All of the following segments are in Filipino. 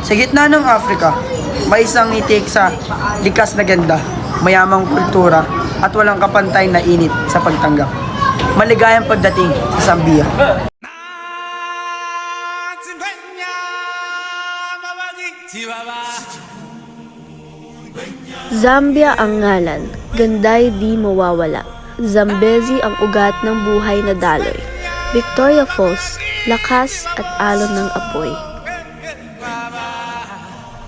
Sa gitna ng Africa, may isang itik sa likas na ganda, mayamang kultura at walang kapantay na init sa pagtanggap. Maligayang pagdating sa Zambia. Zambia ang ngalan, ganda'y di mawawala. Zambezi ang ugat ng buhay na daloy. Victoria Falls, lakas at alon ng apoy.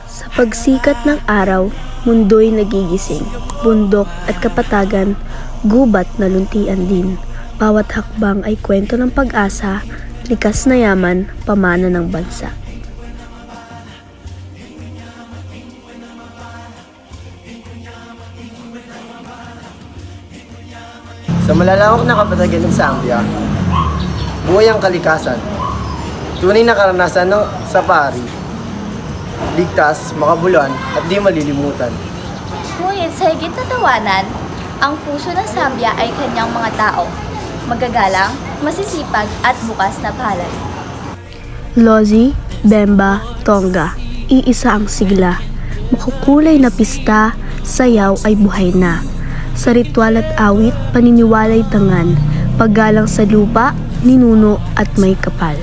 Sa pagsikat ng araw, mundo'y nagigising. Bundok at kapatagan, gubat na luntian din. Bawat hakbang ay kwento ng pag-asa, likas na yaman, pamana ng bansa. Sa malalawak na kapatagan ng Zambia, buhay ang kalikasan. Tunay na karanasan ng safari. Ligtas, makabuluhan, at di malilimutan. Ngunit sa higit na tawanan, ang puso ng Zambia ay kanyang mga tao. Magagalang, masisipag at bukas na palad. Lozi, Bemba, Tonga, iisa ang sigla. Makukulay na pista, sayaw ay buhay na. Sa ritual at awit, paniniwalay tangan, paggalang sa lupa, ninuno at may kapal.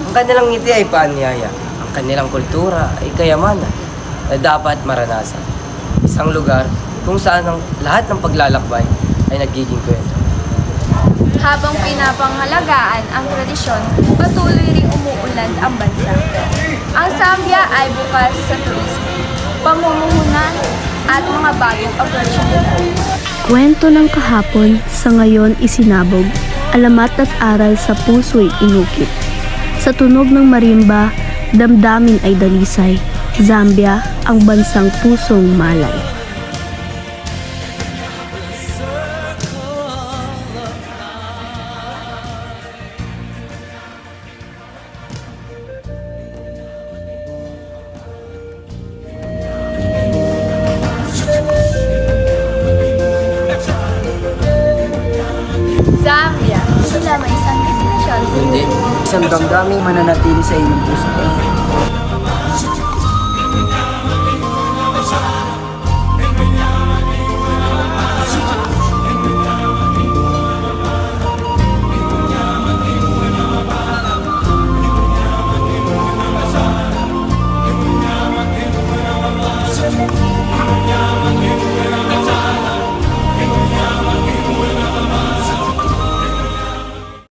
Ang kanilang ngiti ay paanyaya. Ang kanilang kultura ay kayamanan na dapat maranasan. Isang lugar kung saan ang lahat ng paglalakbay ay nagiging kwento. Habang pinapangalagaan ang tradisyon, patuloy ring umuunlad ang bansa. Ang Zambia ay bukas sa turismo, pamumuhunan at mga bagong opportunity. Kwento ng kahapon sa ngayon isinabog, alamat at aral sa puso'y inukit. Sa tunog ng marimba, damdamin ay dalisay. Zambia, ang bansang pusong malay. Zambia, hindi lamang isang destinasyon, Hindi. Isang damdaming mananatili sa inyong puso.